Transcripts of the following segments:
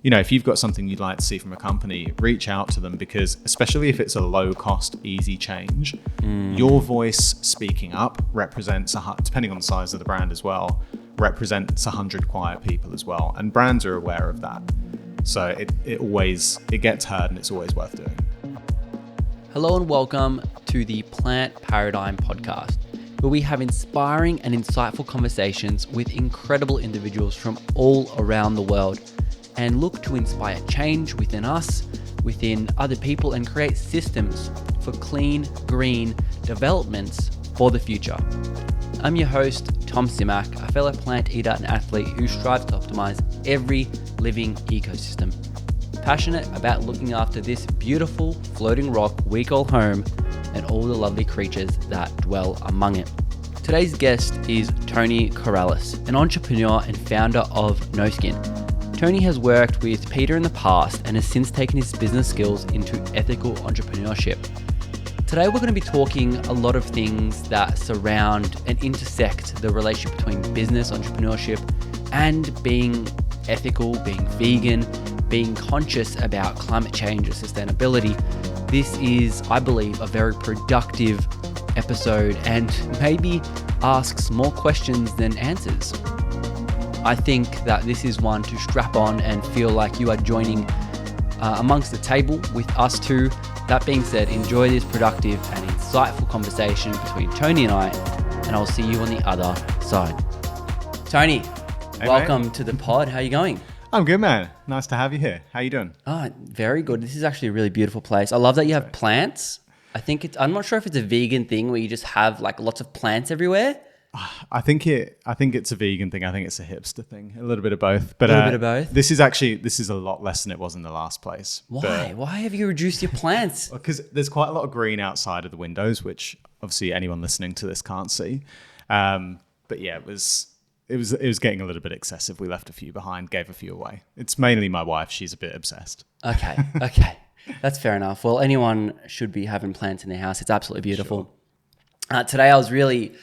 if you've got something you'd like to see from a company, reach out to them, because especially if it's a low cost, easy change, your voice speaking up represents, depending on the size of the brand as well, represents 100 quiet people as well. And brands are aware of that. So it gets heard, and it's always worth doing. Hello and welcome to the Plant Paradigm podcast, where we have inspiring and insightful conversations with incredible individuals from all around the world and look to inspire change within us, within other people, and create systems for clean, green developments for the future. I'm your host, Tom Simak, a fellow plant eater and athlete who strives to optimize every living ecosystem. Passionate about looking after this beautiful floating rock we call home and all the lovely creatures that dwell among it. Today's guest is Tony Corrales, an entrepreneur and founder of NoSkin. Tony has worked with Peta in the past and has since taken his business skills into ethical entrepreneurship. Today we're going to be talking a lot of things that surround and intersect the relationship between business, entrepreneurship, and being ethical, being vegan, being conscious about climate change or sustainability. This is, I believe, a very productive episode and maybe asks more questions than answers. I think that this is one to strap on and feel like you are joining amongst the table with us two. That being said, enjoy this productive and insightful conversation between Tony and I, and I'll see you on the other side. Tony, hey, welcome to the pod. How are you going? I'm good, man. Nice to have you here. How you doing? Oh, very good. This is actually a really beautiful place. I love that you have plants. I'm not sure if it's a vegan thing where you just have like lots of plants everywhere. I think it's a vegan thing. I think it's a hipster thing. A little bit of both. But a little bit of both. This is a lot less than it was in the last place. Why? Why have you reduced your plants? Because there's quite a lot of green outside of the windows, which obviously anyone listening to this can't see. But yeah, it was getting a little bit excessive. We left a few behind, gave a few away. It's mainly my wife. She's a bit obsessed. Okay. That's fair enough. Well, anyone should be having plants in their house. It's absolutely beautiful. Sure. Today I was really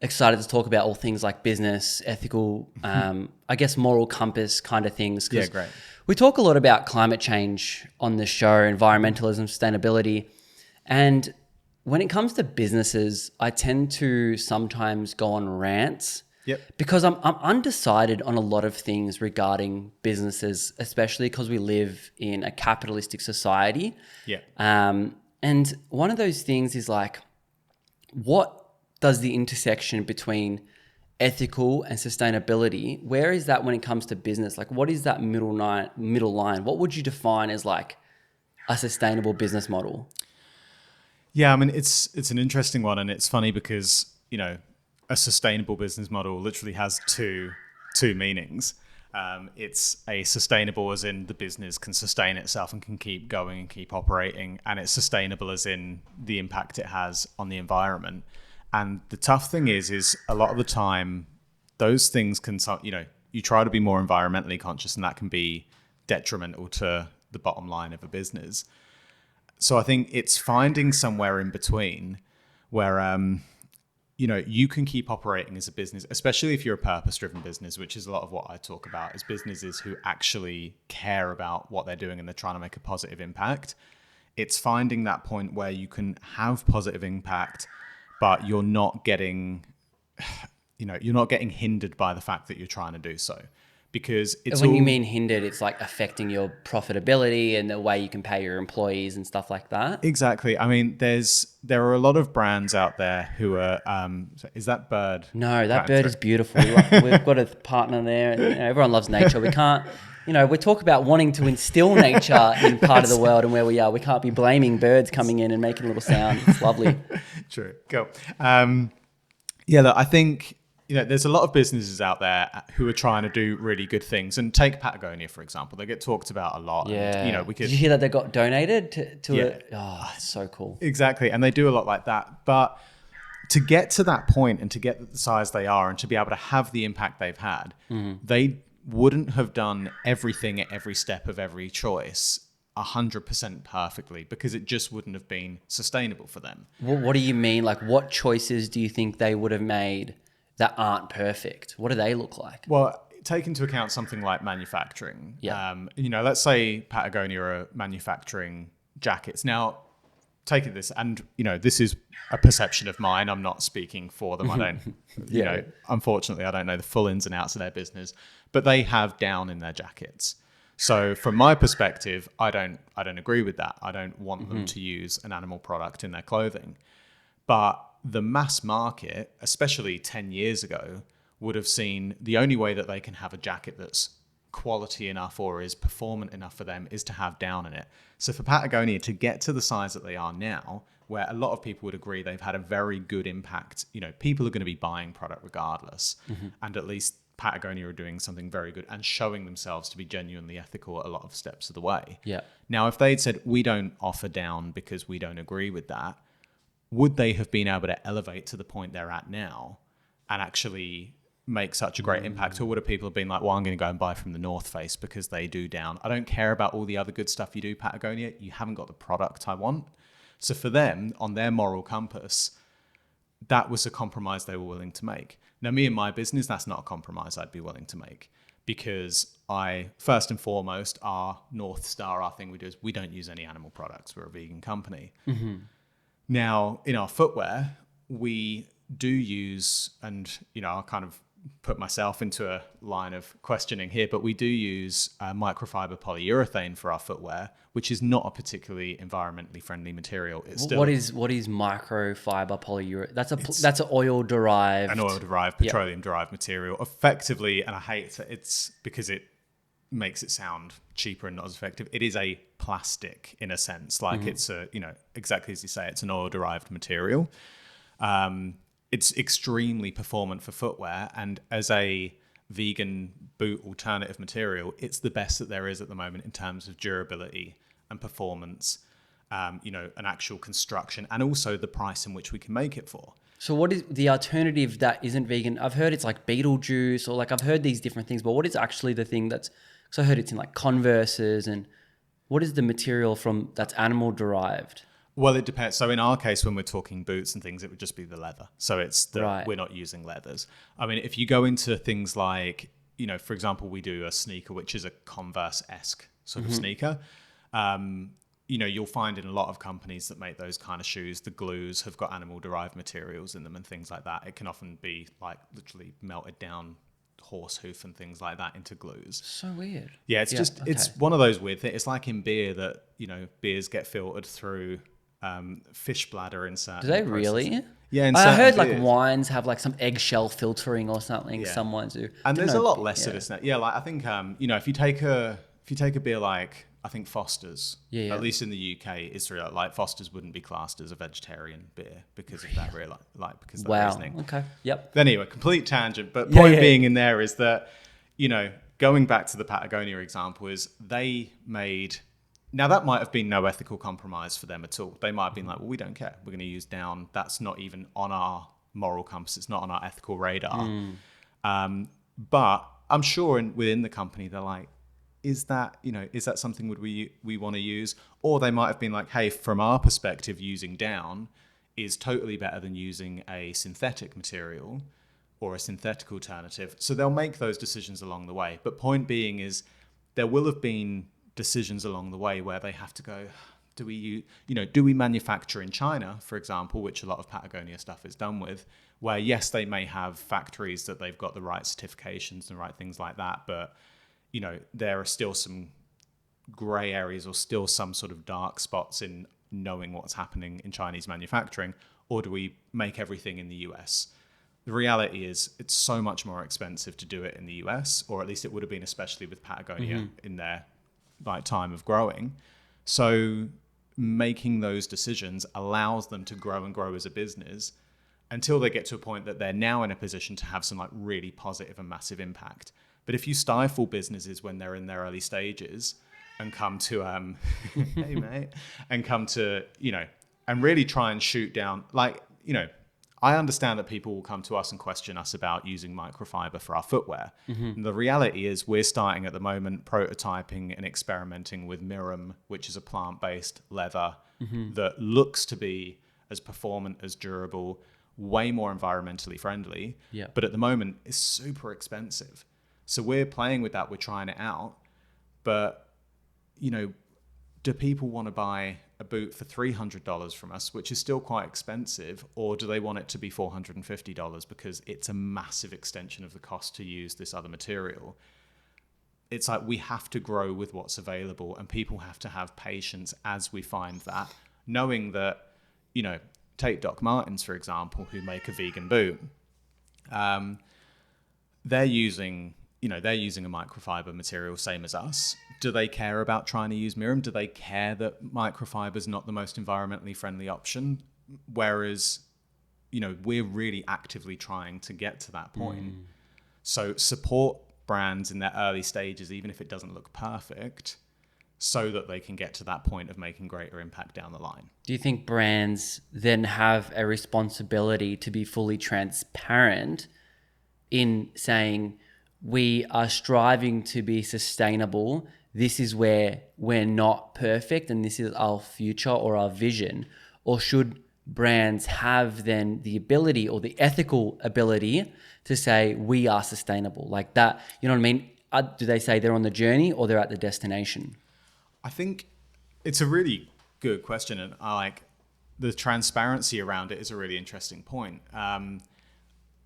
excited to talk about all things like business, ethical, I guess moral compass kind of things. Yeah, great. We talk a lot about climate change on the show, environmentalism, sustainability. And when it comes to businesses, I tend to sometimes go on rants. Yep. Because I'm undecided on a lot of things regarding businesses, especially because we live in a capitalistic society. Yeah. And one of those things is like, what does the intersection between ethical and sustainability, where is that when it comes to business? Like, what is that middle line? What would you define as like a sustainable business model? Yeah, I mean, it's an interesting one, and it's funny because, a sustainable business model literally has two meanings. It's a sustainable as in the business can sustain itself and can keep going and keep operating, and it's sustainable as in the impact it has on the environment. And the tough thing is a lot of the time, those things can, you try to be more environmentally conscious, and that can be detrimental to the bottom line of a business. So I think it's finding somewhere in between where, you can keep operating as a business, especially if you're a purpose-driven business, which is a lot of what I talk about, is businesses who actually care about what they're doing and they're trying to make a positive impact. It's finding that point where you can have positive impact, but you're not getting hindered by the fact that you're trying to do so. Because when you mean hindered, it's like affecting your profitability and the way you can pay your employees and stuff like that. Exactly. I mean, there are a lot of brands out there who are. Is that bird? No, that bird is beautiful. We've got a partner there. And, everyone loves nature. We can't. We talk about wanting to instill nature in part of the world and where we are. We can't be blaming birds coming in and making a little sound. It's lovely. True. Cool. Look, I think. There's a lot of businesses out there who are trying to do really good things. And take Patagonia, for example. They get talked about a lot. Yeah. And, Did you hear that they got donated to yeah. it? Oh, it's so cool. Exactly. And they do a lot like that. But to get to that point and to get the size they are and to be able to have the impact they've had, they wouldn't have done everything at every step of every choice 100% perfectly, because it just wouldn't have been sustainable for them. What do you mean? Like, what choices do you think they would have made that aren't perfect? What do they look like? Well, take into account something like manufacturing. Yeah. Let's say Patagonia are manufacturing jackets. Now, taking this, and this is a perception of mine. I'm not speaking for them. I don't, unfortunately, I don't know the full ins and outs of their business, but they have down in their jackets. So from my perspective, I don't agree with that. I don't want them to use an animal product in their clothing. But the mass market, especially 10 years ago, would have seen the only way that they can have a jacket that's quality enough or is performant enough for them is to have down in it. So for Patagonia to get to the size that they are now, where a lot of people would agree they've had a very good impact, people are going to be buying product regardless. And at least Patagonia are doing something very good and showing themselves to be genuinely ethical at a lot of steps of the way. Yeah. Now, if they'd said, we don't offer down because we don't agree with that, would they have been able to elevate to the point they're at now and actually make such a great impact? Or would have people have been like, well, I'm going to go and buy from the North Face because they do down. I don't care about all the other good stuff you do, Patagonia. You haven't got the product I want. So for them, on their moral compass, that was a compromise they were willing to make. Now, me and my business, that's not a compromise I'd be willing to make, because first and foremost, our North Star, our thing we do is we don't use any animal products. We're a vegan company. Now, in our footwear, we do use, and I'll kind of put myself into a line of questioning here, but we do use microfiber polyurethane for our footwear, which is not a particularly environmentally friendly material. It's still what is microfiber polyurethane? That's an oil derived, petroleum derived material. Effectively, and I hate it's because it makes it sound cheaper and not as effective. It is a plastic in a sense, like it's a exactly as you say, it's an oil derived material. It's extremely performant for footwear, and as a vegan boot alternative material, it's the best that there is at the moment in terms of durability and performance, an actual construction, and also the price in which we can make it for. So what is the alternative that isn't vegan? I've heard it's like beetle juice, or like I've heard these different things, but what is actually the thing because I heard it's in like Converses, and what is the material that's animal derived? Well, it depends. So in our case, when we're talking boots and things, it would just be the leather. So we're not using leathers. I mean, if you go into things like, for example, we do a sneaker, which is a Converse-esque sort of sneaker. You'll find in a lot of companies that make those kind of shoes, the glues have got animal derived materials in them and things like that. It can often be like literally melted down horse hoof and things like that into glues. So weird. Yeah, it's one of those weird things. It's like in beer that, beers get filtered through fish bladder in certain Do they processes. Really? Yeah, I heard like wines have like some eggshell filtering or something. Yeah. Some wines do. And there's a lot less of this now. Yeah, like I think if you take a beer like I think Foster's, at least in the UK, Israel, like Foster's wouldn't be classed as a vegetarian beer because of that because of that reasoning. Okay. Yep. Anyway, complete tangent, but point being in there is that going back to the Patagonia example is they made. Now, that might have been no ethical compromise for them at all. They might have been like, well, we don't care. We're going to use down. That's not even on our moral compass. It's not on our ethical radar. But I'm sure within the company, they're like, is that something we want to use? Or they might have been like, hey, from our perspective, using down is totally better than using a synthetic material or a synthetic alternative. So they'll make those decisions along the way. But point being is there will have been decisions along the way where they have to go, do we manufacture in China, for example, which a lot of Patagonia stuff is done with, where yes, they may have factories that they've got the right certifications and the right things like that, but there are still some gray areas or still some sort of dark spots in knowing what's happening in Chinese manufacturing, or do we make everything in the US? The reality is it's so much more expensive to do it in the US, or at least it would have been, especially with Patagonia in their time of growing. So making those decisions allows them to grow and grow as a business until they get to a point that they're now in a position to have some like really positive and massive impact. But if you stifle businesses when they're in their early stages and come to hey mate, and come to and really try and shoot down, I understand that people will come to us and question us about using microfiber for our footwear. And the reality is we're starting at the moment prototyping and experimenting with Mirum, which is a plant-based leather that looks to be as performant, as durable, way more environmentally friendly. Yeah. But at the moment, it's super expensive. So we're playing with that. We're trying it out. But, you know, do people want to buy a boot for $300 from us, which is still quite expensive, or do they want it to be $450 because it's a massive extension of the cost to use this other material? It's like we have to grow with what's available, and people have to have patience as we find that, knowing that, you know, take Doc Martens, for example, who make a vegan boot. They're using a microfiber material, same as us. Do they care about trying to use Mirum? Do they care that microfiber is not the most environmentally friendly option? Whereas, you know, we're really actively trying to get to that point. So support brands in their early stages, even if it doesn't look perfect, so that they can get to that point of making greater impact down the line. Do you think brands then have a responsibility to be fully transparent in saying, we are striving to be sustainable, this is where we're not perfect and this is our future or our vision? Or should brands have then the ability or the ethical ability to say, we are sustainable? Like that, you know what I mean? Do they say they're on the journey or they're at the destination? I think it's a really good question, and I like the transparency around it is a really interesting point.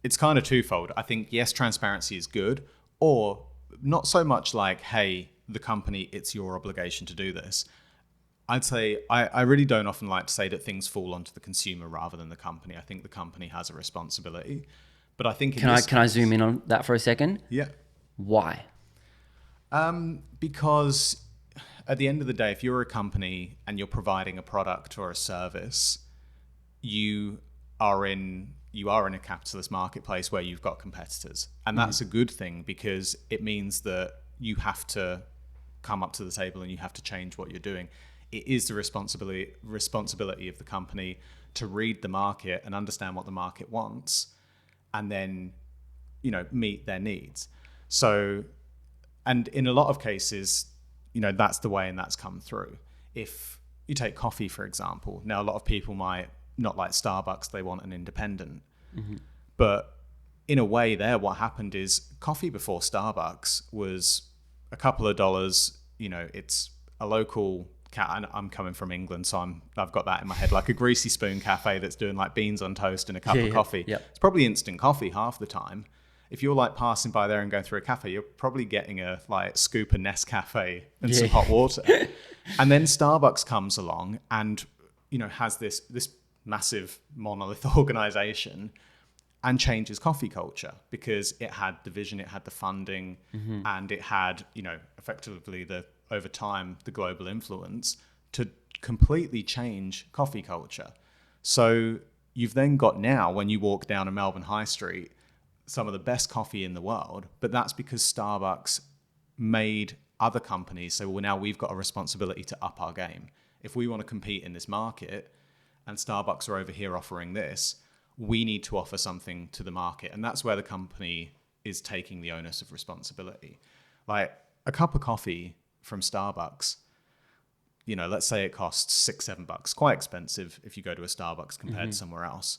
It's kind of twofold. I think, yes, transparency is good, or not so much like, hey, the company, it's your obligation to do this. I'd say I really don't often like to say that things fall onto the consumer rather than the company. I think the company has a responsibility. But I think Can I zoom in on that for a second? Yeah. Why? Because at the end of the day, if you're a company and you're providing a product or a service, you are in a capitalist marketplace where you've got competitors. And that's a good thing, because it means that you have to come up to the table and you have to change what you're doing. It is the responsibility of the company to read the market and understand what the market wants, and then, you know, meet their needs. So, and in a lot of cases, you know, that's the way, and that's come through. If you take coffee, for example, now a lot of people might not like Starbucks, they want an independent. But in a way there, what happened is coffee before Starbucks was a couple of dollars. You know, it's a local and I'm coming from England, so I've got that in my head, like a greasy spoon cafe that's doing like beans on toast and a cup of coffee. Yep. It's probably instant coffee half the time. If you're like passing by there and going through a cafe, you're probably getting a like scoop of Nescafe and some hot water. And then Starbucks comes along and, you know, has this massive monolith organization and changes coffee culture, because it had the vision, it had the funding, and it had, you know, effectively over time, the global influence to completely change coffee culture. So you've then got now, when you walk down a Melbourne high street, some of the best coffee in the world, but that's because Starbucks made other companies say, well, now we've got a responsibility to up our game. If we want to compete in this market and Starbucks are over here offering this, we need to offer something to the market. And that's where the company is taking the onus of responsibility. Like a cup of coffee from Starbucks, you know, let's say it costs $6-7, quite expensive if you go to a Starbucks compared to somewhere else.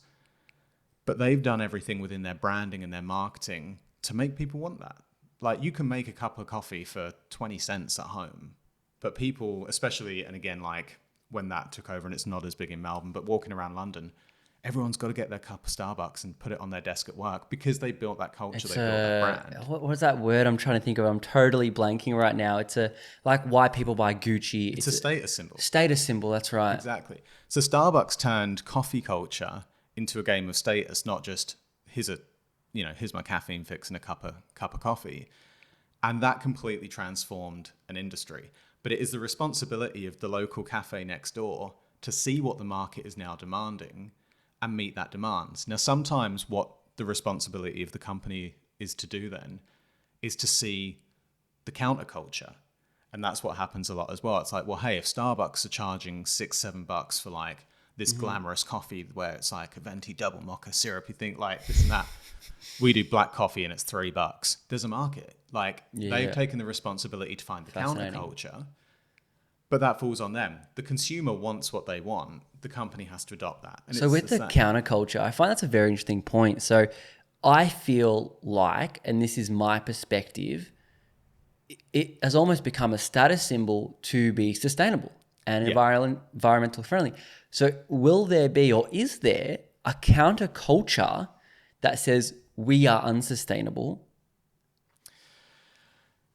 But they've done everything within their branding and their marketing to make people want that. Like, you can make a cup of coffee for 20 cents at home, but people, especially, and again, like when that took over and it's not as big in Melbourne, but walking around London, everyone's got to get their cup of Starbucks and put it on their desk at work, because they built that culture, they built that brand. What's that word I'm trying to think of? I'm totally blanking right now. It's like why people buy Gucci. It's a status symbol. Status symbol, that's right. Exactly. So Starbucks turned coffee culture into a game of status, not just here's my caffeine fix and a cup of coffee. And that completely transformed an industry. But it is the responsibility of the local cafe next door to see what the market is now demanding and meet that demand. Now, sometimes what the responsibility of the company is to do then is to see the counterculture. And that's what happens a lot as well. It's like, well, hey, if Starbucks are charging $6-7 for like this glamorous coffee where it's like a venti double mocha syrup, you think like this and that. We do black coffee and it's $3. There's a market. Like they've taken the responsibility to find the counterculture, but that falls on them. The consumer wants what they want. The company has to adopt that. And so with the counterculture, I find that's a very interesting point. So I feel like, and this is my perspective, it has almost become a status symbol to be sustainable and environmental friendly. So will there be, or is there, a counterculture that says we are unsustainable?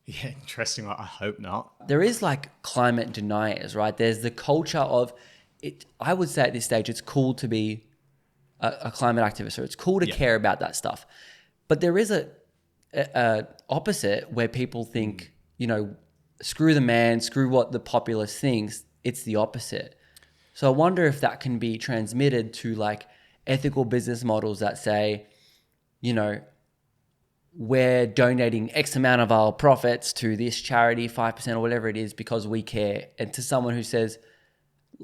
Yeah, interesting. I hope not. There is like climate deniers, right? There's the culture of it. I would say at this stage, it's cool to be a climate activist, or it's cool to care about that stuff. But there is a opposite where people think, screw the man, screw what the populace thinks. It's the opposite. So I wonder if that can be transmitted to like ethical business models that say, we're donating X amount of our profits to this charity, 5% or whatever it is, because we care. And to someone who says,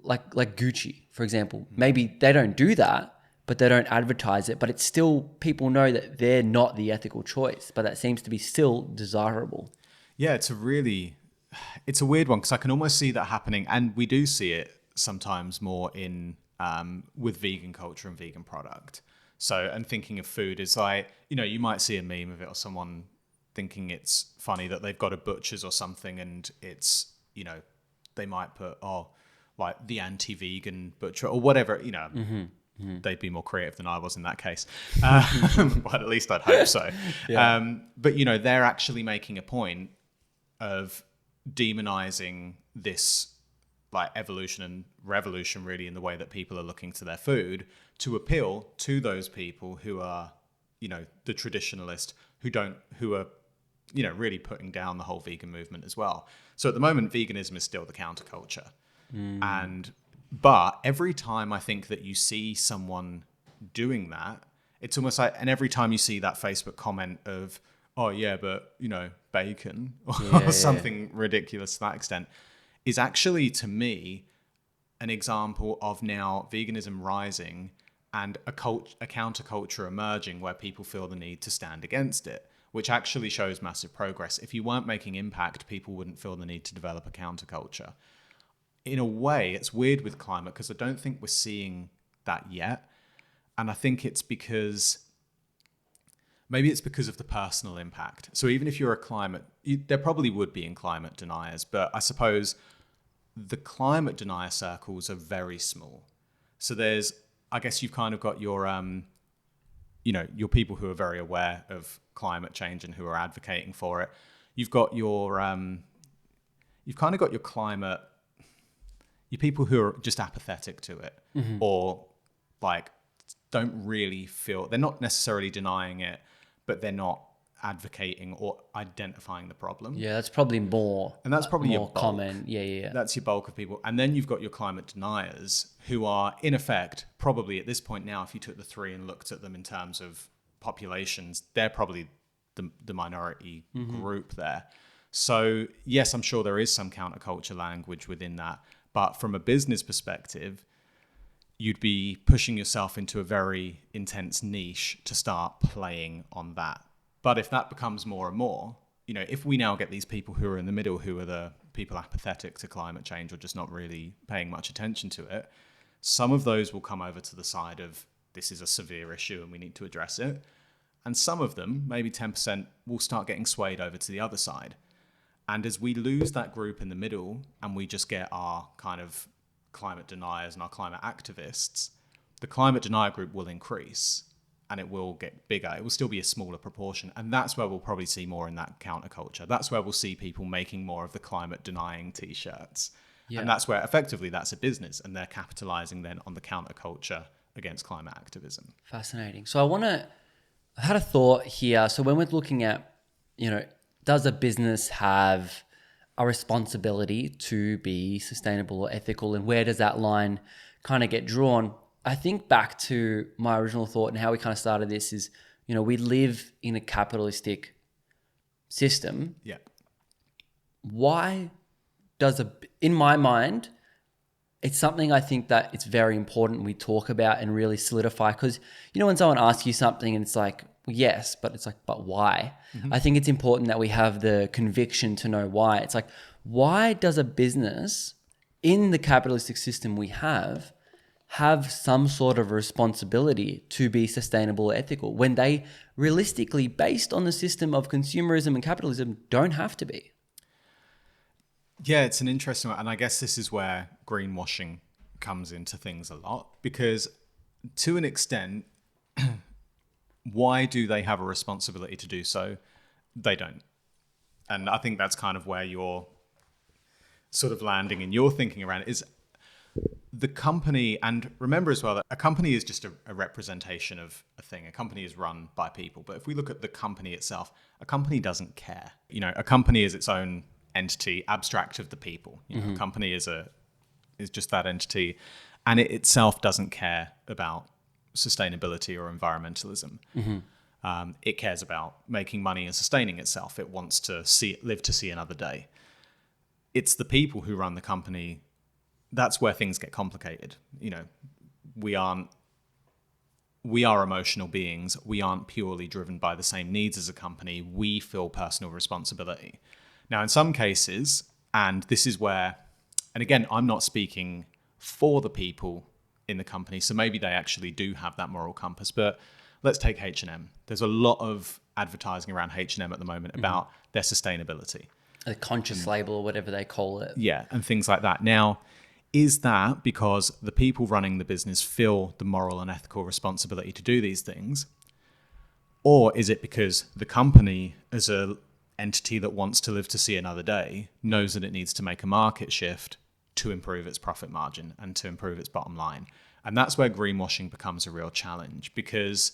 like Gucci, for example, maybe they don't do that, but they don't advertise it, but it's still, people know that they're not the ethical choice, but that seems to be still desirable. Yeah, it's a weird one, because I can almost see that happening, and we do see it sometimes more in with vegan culture and vegan product. So, and thinking of food is like, you might see a meme of it, or someone thinking it's funny that they've got a butcher's or something, and it's, they might put, like the anti-vegan butcher or whatever, They'd be more creative than I was in that case. But at least I'd hope so. Yeah. But, they're actually making a point of demonizing this like evolution and revolution really in the way that people are looking to their food to appeal to those people who are, the traditionalist who are, really putting down the whole vegan movement as well. So at the moment, veganism is still the counterculture. But every time I think that you see someone doing that, it's almost like, and every time you see that Facebook comment of, oh yeah, but bacon or something ridiculous to that extent, is actually to me an example of now veganism rising and a counterculture emerging where people feel the need to stand against it, which actually shows massive progress. If you weren't making impact, people wouldn't feel the need to develop a counterculture. In a way, it's weird with climate because I don't think we're seeing that yet. And I think it's because of the personal impact. So even if you're there probably would be in climate deniers, but I suppose the climate denier circles are very small. So I guess you've kind of got your, your people who are very aware of climate change and who are advocating for it. You've got your climate, your people who are just apathetic to it, or like don't really feel, they're not necessarily denying it, but they're not advocating or identifying the problem. Yeah, that's probably more. And that's probably more your bulk. Common. Yeah. That's your bulk of people. And then you've got your climate deniers who are, in effect, probably at this point now, if you took the three and looked at them in terms of populations, they're probably the minority group there. So yes, I'm sure there is some counterculture language within that. But from a business perspective, you'd be pushing yourself into a very intense niche to start playing on that. But if that becomes more and more, if we now get these people who are in the middle, who are the people apathetic to climate change or just not really paying much attention to it, some of those will come over to the side of this is a severe issue and we need to address it. And some of them, maybe 10%, will start getting swayed over to the other side. And as we lose that group in the middle and we just get our kind of climate deniers and our climate activists, the climate denier group will increase and it will get bigger. It will still be a smaller proportion. And that's where we'll probably see more in that counterculture. That's where we'll see people making more of the climate denying t-shirts. Yeah. And that's where effectively that's a business and they're capitalizing then on the counterculture against climate activism. Fascinating. So I had a thought here. So when we're looking at, does a business have a responsibility to be sustainable or ethical, and where does that line kind of get drawn? I think back to my original thought and how we kind of started this is, we live in a capitalistic system. Yeah. Why in my mind, it's something I think that it's very important we talk about and really solidify, because, when someone asks you something and it's like, yes, but it's like, but why? Mm-hmm. I think it's important that we have the conviction to know why. It's like, why does a business in the capitalistic system we have have some sort of responsibility to be sustainable or ethical when they realistically, based on the system of consumerism and capitalism, don't have to be? Yeah, it's an interesting one. And I guess this is where greenwashing comes into things a lot, because to an extent, why do they have a responsibility to do so? They don't. And I think that's kind of where you're sort of landing in your thinking around it, is the company. And remember as well that a company is just a representation of a thing. A company is run by people. But if we look at the company itself, a company doesn't care. You know, a company is its own entity, abstract of the people. You know, a company is just that entity, and it itself doesn't care about sustainability or environmentalism. It cares about making money and sustaining itself. It wants to live to see another day. It's the people who run the company. That's where things get complicated. You know, we are emotional beings. We aren't purely driven by the same needs as a company. We feel personal responsibility. Now, in some cases, and this is where, and again, I'm not speaking for the people in the company, so maybe they actually do have that moral compass, but let's take H&M. There's a lot of advertising around H&M at the moment about their sustainability. A conscious label or whatever they call it. Yeah, and things like that. Now, is that because the people running the business feel the moral and ethical responsibility to do these things? Or is it because the company, as a entity that wants to live to see another day, knows that it needs to make a market shift to improve its profit margin and to improve its bottom line? And that's where greenwashing becomes a real challenge, because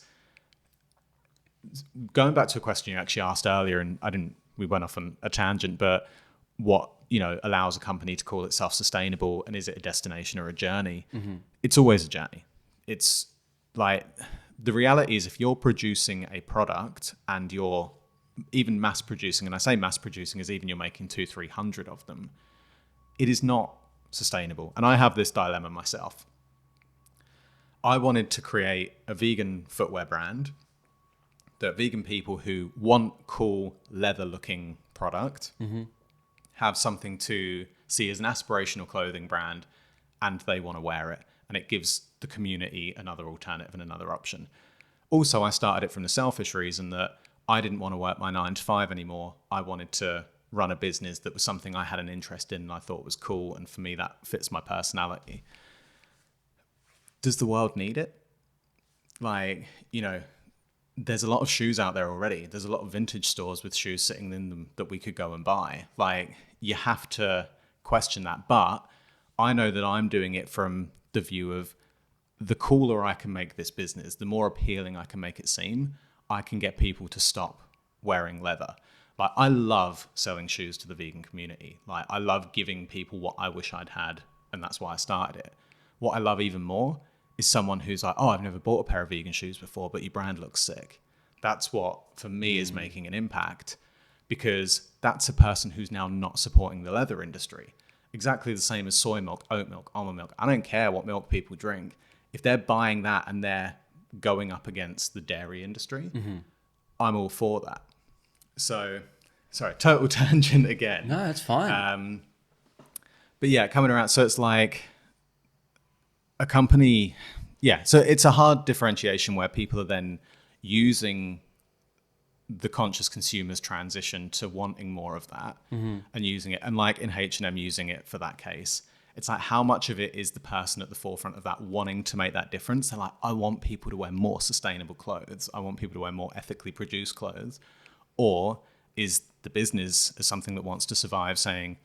going back to a question you actually asked earlier, and we went off on a tangent, but what, you know, allows a company to call itself sustainable, and is it a destination or a journey? It's always a journey. It's like, the reality is, if you're producing a product and you're even mass producing, and I say mass producing as even you're making 200-300 of them, it is not sustainable. And I have this dilemma myself. I wanted to create a vegan footwear brand that vegan people who want cool leather looking product have something to see as an aspirational clothing brand, and they want to wear it, and it gives the community another alternative and another option. Also, I started it from the selfish reason that I didn't want to work my 9 to 5 anymore. I wanted to run a business that was something I had an interest in and I thought was cool. And for me, that fits my personality. Does the world need it? Like, you know, there's a lot of shoes out there already. There's a lot of vintage stores with shoes sitting in them that we could go and buy. Like, you have to question that. But I know that I'm doing it from the view of, the cooler I can make this business, the more appealing I can make it seem, I can get people to stop wearing leather. Like, I love selling shoes to the vegan community. Like, I love giving people what I wish I'd had, and that's why I started it. What I love even more is someone who's like, oh, I've never bought a pair of vegan shoes before, but your brand looks sick. That's what, for me, is making an impact, because that's a person who's now not supporting the leather industry. Exactly the same as soy milk, oat milk, almond milk. I don't care what milk people drink. If they're buying that and they're going up against the dairy industry, I'm all for that. So, sorry, total tangent again. No, that's fine. But yeah, coming around. So it's like a company. Yeah. So it's a hard differentiation where people are then using the conscious consumer's transition to wanting more of that and using it. And like in H&M, using it for that case. It's like, how much of it is the person at the forefront of that wanting to make that difference? They're like, I want people to wear more sustainable clothes. I want people to wear more ethically produced clothes. Or is the business, as something that wants to survive, saying,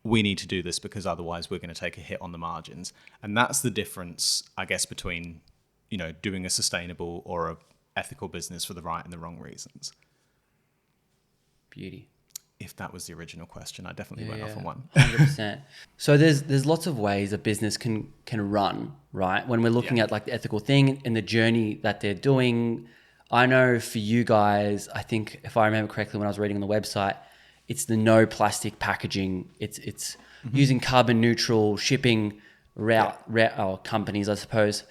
we need to do this because otherwise we're going to take a hit on the margins? And that's the difference, I guess, between, you know, doing a sustainable or a ethical business for the right and the wrong reasons. Beauty. If that was the original question, I definitely went off on one. 100%. So there's lots of ways a business can run, right? When we're looking at like the ethical thing and the journey that they're doing. I know for you guys, I think if I remember correctly when I was reading on the website, it's the no plastic packaging. It's using carbon neutral shipping route companies, I suppose.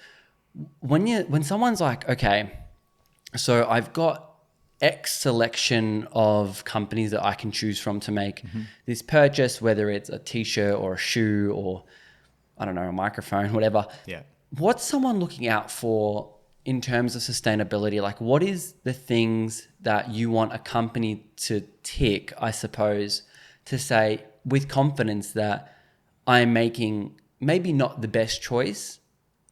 When someone's like, okay, so I've got X selection of companies that I can choose from to make this purchase, whether it's a t-shirt or a shoe or, I don't know, a microphone, whatever. Yeah. what's someone looking out for in terms of sustainability? Like, what is the things that you want a company to tick, I suppose, to say with confidence that I'm making maybe not the best choice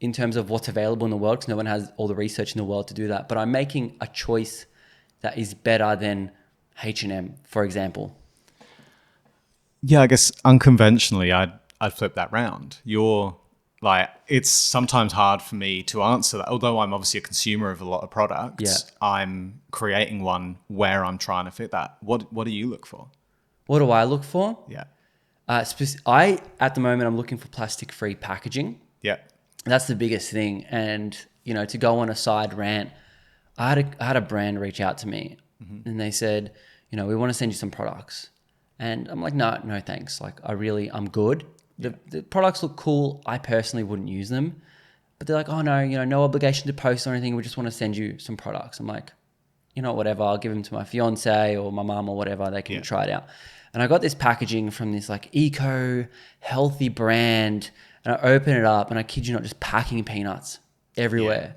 in terms of what's available in the world, because no one has all the research in the world to do that, but I'm making a choice that is better than H&M, for example? Yeah, I guess unconventionally, I'd flip that round. It's sometimes hard for me to answer that. Although I'm obviously a consumer of a lot of products, Yeah. I'm creating one where I'm trying to fit that. What do you look for? What do I look for? Yeah. At the moment, I'm looking for plastic-free packaging. Yeah. That's the biggest thing. And, to go on a side rant, I had a brand reach out to me and they said, we want to send you some products. And I'm like, no, thanks. Like, I'm good. The products look cool. I personally wouldn't use them. But they're like, oh no, no obligation to post or anything. We just want to send you some products. I'm like, whatever. I'll give them to my fiance or my mom or whatever. They can try it out. And I got this packaging from this like eco healthy brand, and I open it up and I kid you not, just packing peanuts everywhere.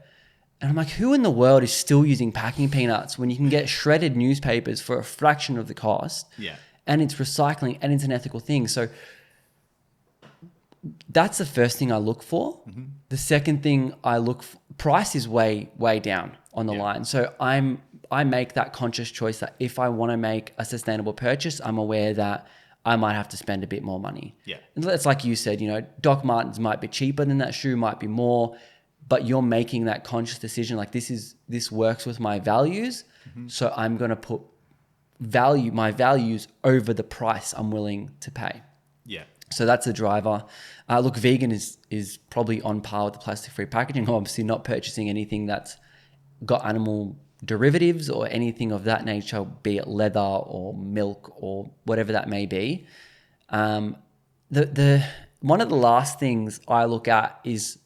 And I'm like, who in the world is still using packing peanuts when you can get shredded newspapers for a fraction of the cost? Yeah. And it's recycling and it's an ethical thing. So that's the first thing I look for. Mm-hmm. The second thing I look for, price is way, way down on the line. So I make that conscious choice that if I want to make a sustainable purchase, I'm aware that I might have to spend a bit more money. Yeah. And it's like you said, Doc Martens might be cheaper than that shoe, might be more, but you're making that conscious decision. Like this works with my values. Mm-hmm. So I'm going to put my values over the price I'm willing to pay. Yeah. So that's a driver. Look, vegan is probably on par with the plastic-free packaging. Obviously not purchasing anything that's got animal derivatives or anything of that nature, be it leather or milk or whatever that may be. The one of the last things I look at is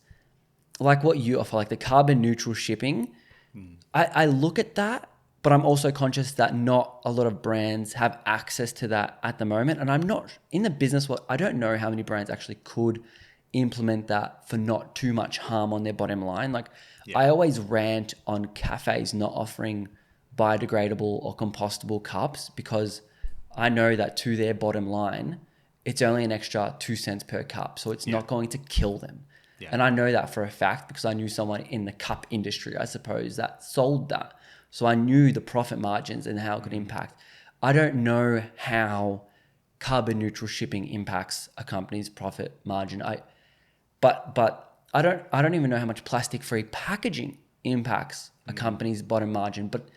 like what you offer, like the carbon neutral shipping. I look at that, but I'm also conscious that not a lot of brands have access to that at the moment. And I'm not in the business world. I don't know how many brands actually could implement that for not too much harm on their bottom line. Like I always rant on cafes not offering biodegradable or compostable cups because I know that to their bottom line, it's only an extra 2 cents per cup. So it's not going to kill them. Yeah. And I know that for a fact because I knew someone in the cup industry, I suppose, that sold that. So I knew the profit margins and how it could impact. I don't know how carbon neutral shipping impacts a company's profit margin. But I don't even know how much plastic-free packaging impacts a company's bottom margin. But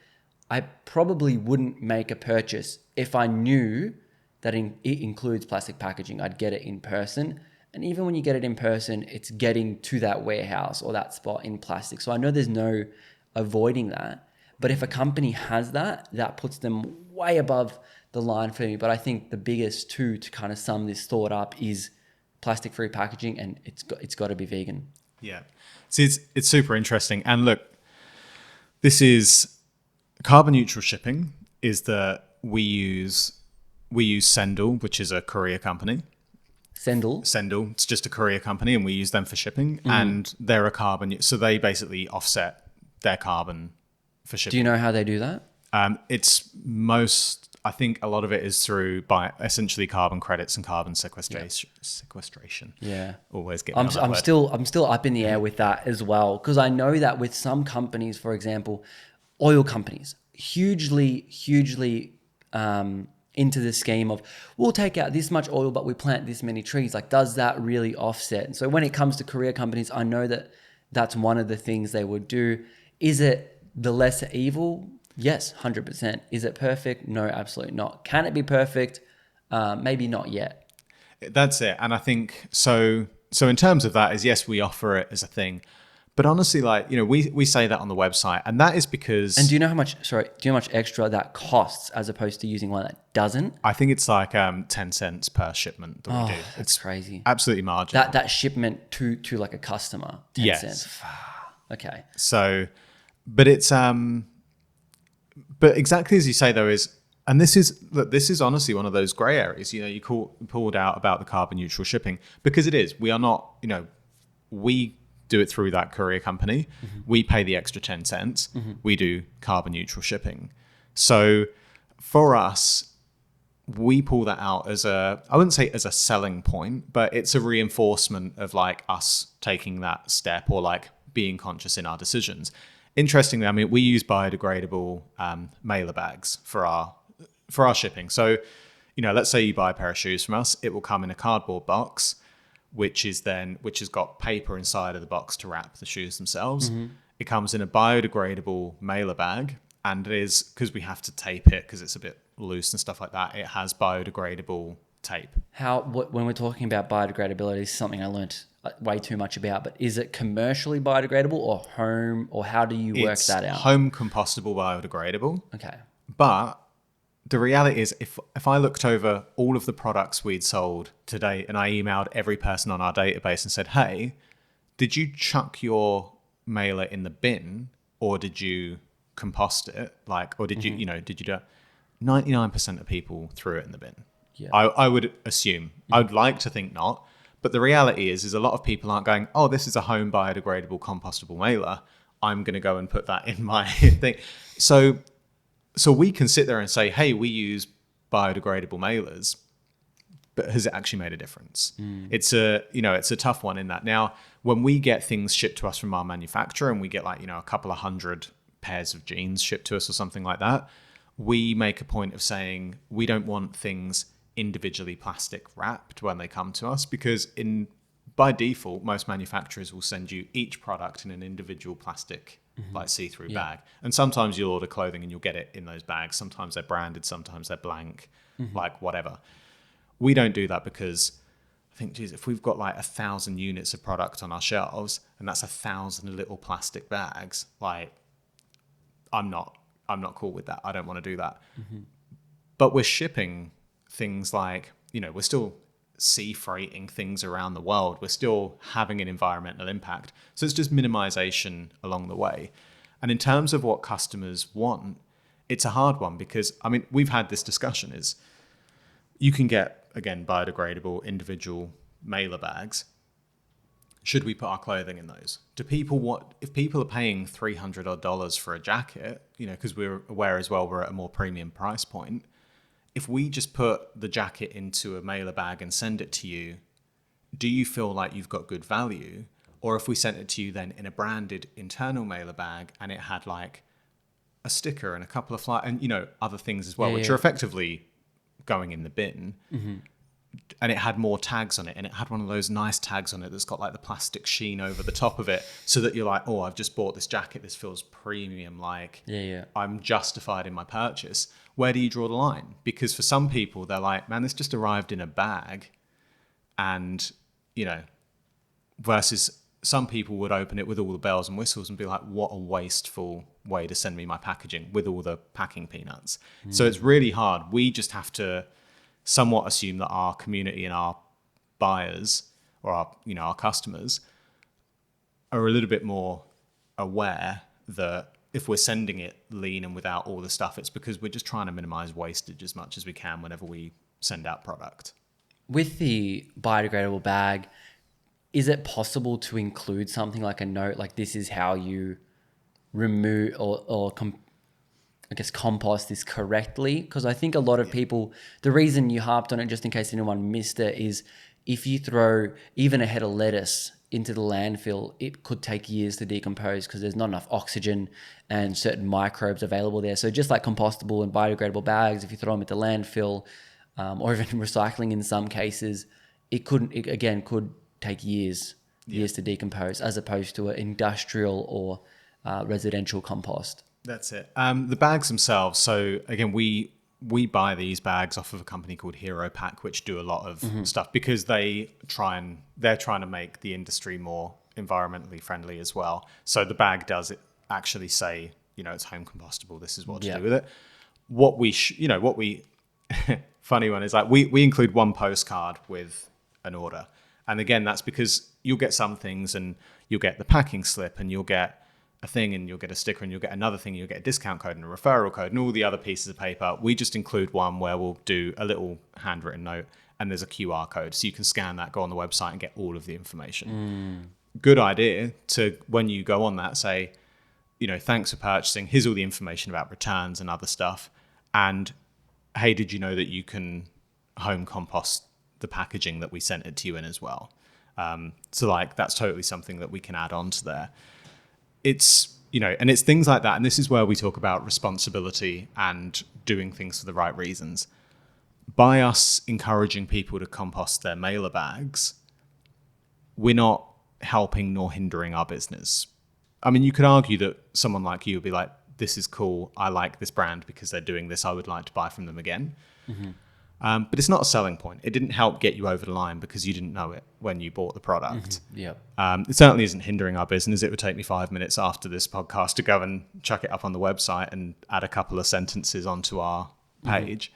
I probably wouldn't make a purchase if I knew that it includes plastic packaging. I'd get it in person. And even when you get it in person, it's getting to that warehouse or that spot in plastic. So I know there's no avoiding that. But if a company has that, that puts them way above the line for me. But I think the biggest two to kind of sum this thought up is plastic-free packaging, and it's got to be vegan. Yeah. See, it's super interesting. And look, this is carbon neutral shipping is that we use Sendle, which is a courier company. Sendle, it's just a courier company, and we use them for shipping. Mm. And they're a carbon, so they basically offset their carbon for shipping. Do you know how they do that? I think a lot of it is through by essentially carbon credits and carbon sequestration. Yeah. Always get I'm still up in the air with that as well, because I know that with some companies, for example, oil companies, hugely into the scheme of we'll take out this much oil, but we plant this many trees. Like, does that really offset? And so when it comes to career companies, I know that that's one of the things they would do. Is it the lesser evil? Yes, 100%. Is it perfect? No, absolutely not. Can it be perfect? Maybe not yet. That's it. And I think so in terms of that is, yes, we offer it as a thing. But honestly, like, we say that on the website, and that is because... And do you know how much extra that costs as opposed to using one that doesn't? I think it's like 10 cents per shipment that we do. It's crazy. Absolutely marginal. That shipment to like a customer, 10 cents. Okay. So, but it's... But exactly as you say, though, and this is honestly one of those grey areas. You pulled out about the carbon neutral shipping, because it is. We are not, we do it through that courier company. We pay the extra 10 cents. We do carbon neutral shipping. So for us, we pull that out as I wouldn't say as a selling point, but it's a reinforcement of like us taking that step or like being conscious in our decisions. Interestingly, I mean, we use biodegradable mailer bags for our shipping. So, let's say you buy a pair of shoes from us, it will come in a cardboard box, which has got paper inside of the box to wrap the shoes themselves. It comes in a biodegradable mailer bag, and it is, because we have to tape it because it's a bit loose and stuff like that, it has biodegradable tape. When we're talking about biodegradability, this is something I learned way too much about, but is it commercially biodegradable or home, or how do you work that out? Home compostable biodegradable. Okay. But the reality is, if I looked over all of the products we'd sold to date and I emailed every person on our database and said, hey, did you chuck your mailer in the bin or did you compost it? Or did you do it? 99% of people threw it in the bin. Yeah. I would assume. I would like to think not. But the reality is a lot of people aren't going, oh, this is a home biodegradable compostable mailer. I'm going to go and put that in my thing. So we can sit there and say, hey, we use biodegradable mailers, but has it actually made a difference? It's a tough one in that. Now, when we get things shipped to us from our manufacturer and we get a couple of hundred pairs of jeans shipped to us or something like that, we make a point of saying we don't want things individually plastic wrapped when they come to us, because by default, most manufacturers will send you each product in an individual plastic see-through bag. And sometimes you'll order clothing and you'll get it in those bags. Sometimes they're branded, sometimes they're blank, whatever. We don't do that because I think, geez, if we've got 1,000 units of product on our shelves and that's 1,000 little plastic bags, I'm not cool with that. I don't want to do that. But we're shipping things we're still sea freighting things around the world. We're still having an environmental impact. So it's just minimization along the way. And in terms of what customers want, it's a hard one because, we've had this discussion is you can get, again, biodegradable individual mailer bags. Should we put our clothing in those? If people are paying $300 odd for a jacket, because we're aware as well, we're at a more premium price point. If we just put the jacket into a mailer bag and send it to you, do you feel like you've got good value? Or if we sent it to you then in a branded internal mailer bag and it had a sticker and a couple of and other things as well, which are effectively going in the bin, and it had more tags on it, and it had one of those nice tags on it that's got the plastic sheen over the top of it, so that you're oh, I've just bought this jacket, this feels premium, I'm justified in my purchase. Where do you draw the line? Because for some people, they're man, this just arrived in a bag, and versus some people would open it with all the bells and whistles and be what a wasteful way to send me my packaging with all the packing peanuts. So it's really hard. We just have to somewhat assume that our community and our buyers or our customers are a little bit more aware that if we're sending it lean and without all the stuff, it's because we're just trying to minimize wastage as much as we can whenever we send out product. With the biodegradable bag, is it possible to include something like a note, this is how you remove compost this correctly? Because I think a lot of people, the reason you harped on it, just in case anyone missed it, is if you throw even a head of lettuce into the landfill, it could take years to decompose because there's not enough oxygen and certain microbes available there. So just like compostable and biodegradable bags, if you throw them at the landfill or even recycling in some cases, it could take years to decompose, as opposed to an industrial or residential compost. That's it. The bags themselves. So again, we buy these bags off of a company called Hero Pack, which do a lot of stuff because they're trying to make the industry more environmentally friendly as well. So the bag does actually say, it's home compostable. This is what to do with it. Funny one is we include one postcard with an order. And again, that's because you'll get some things and you'll get the packing slip and you'll get a thing and you'll get a sticker and you'll get another thing, you'll get a discount code and a referral code and all the other pieces of paper. We just include one where we'll do a little handwritten note and there's a QR code. So you can scan that, go on the website and get all of the information. good idea to, when you go on that, say, thanks for purchasing. Here's all the information about returns and other stuff. And hey, did you know that you can home compost the packaging that we sent it to you in as well? So like, that's totally something that we can add on to there. It's, and it's things like that. And this is where we talk about responsibility and doing things for the right reasons. By us encouraging people to compost their mailer bags, we're not helping nor hindering our business. I mean, you could argue that someone like you would be like, this is cool. I like this brand because they're doing this. I would like to buy from them again. Mm-hmm. But it's not a selling point. It didn't help get you over the line because you didn't know it when you bought the product. Mm-hmm. Yeah. It certainly isn't hindering our business. It would take me 5 minutes after this podcast to go and chuck it up on the website and add a couple of sentences onto our page.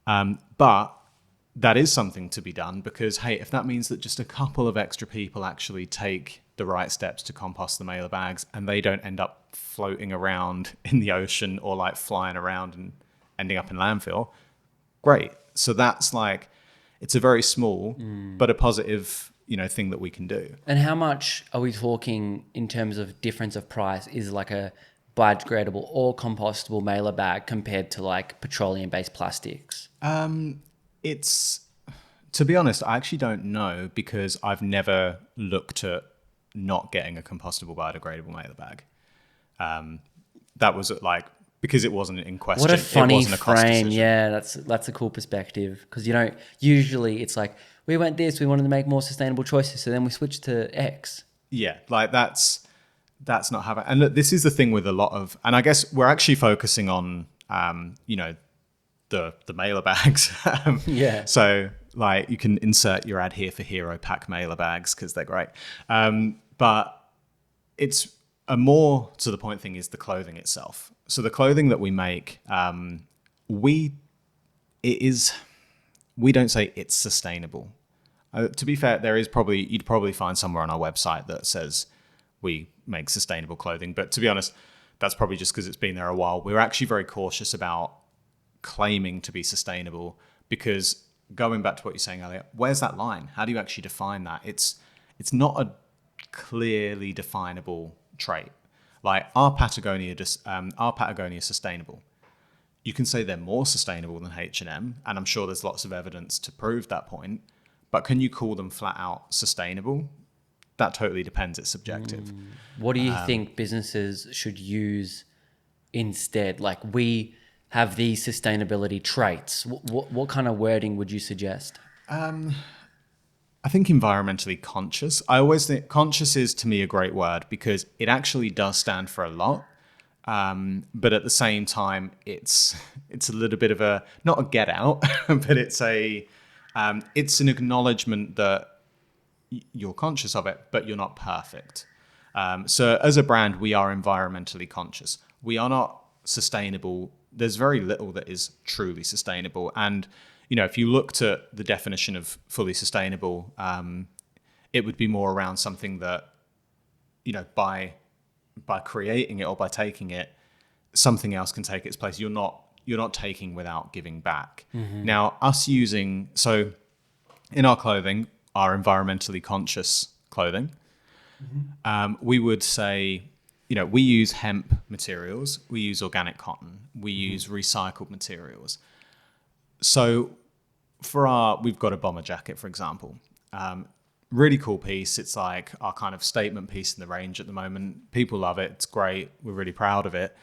But that is something to be done because, hey, if that means that just a couple of extra people actually take the right steps to compost the mailer bags and they don't end up floating around in the ocean or like flying around and ending up in landfill, great. So that's like, it's a very small but a positive, thing that we can do. And how much are we talking in terms of difference of price is like a biodegradable or compostable mailer bag compared to like petroleum-based plastics? It's, to be honest, I actually don't know because I've never looked at not getting a compostable biodegradable mailer bag. That was like, because it wasn't in question. What a funny it wasn't a cost frame. decision. Yeah, that's a cool perspective because usually it's like we wanted to make more sustainable choices, so then we switched to X. Yeah, like that's not how. And look, this is the thing with a lot of, and I guess we're actually focusing on, the mailer bags. Yeah. So like you can insert your ad here for Hero Pack mailer bags because they're great. But it's a more to the point thing is the clothing itself. So the clothing that we make, we don't say it's sustainable. To be fair, you'd probably find somewhere on our website that says we make sustainable clothing. But to be honest, that's probably just because it's been there a while. We're actually very cautious about claiming to be sustainable because going back to what you're saying earlier, where's that line? How do you actually define that? It's not a clearly definable trait. Like our Patagonia is sustainable. You can say they're more sustainable than H&M, and I'm sure there's lots of evidence to prove that point. But can you call them flat out sustainable? That totally depends. It's subjective. What do you think businesses should use instead? Like we have these sustainability traits. What kind of wording would you suggest? I think environmentally conscious. I always think conscious is to me a great word because it actually does stand for a lot. But at the same time, it's a little bit of a, not a get out, but it's an acknowledgement that you're conscious of it, but you're not perfect. So as a brand, we are environmentally conscious. We are not sustainable. There's very little that is truly sustainable. And if you looked at the definition of fully sustainable, it would be more around something that, by creating it or by taking it, something else can take its place. You're not taking without giving back. Mm-hmm. Now, so in our clothing, our environmentally conscious clothing, we would say, we use hemp materials, we use organic cotton, we use recycled materials. So we've got a bomber jacket, for example. Really cool piece. It's like our kind of statement piece in the range at the moment. People love it. It's great. We're really proud of it.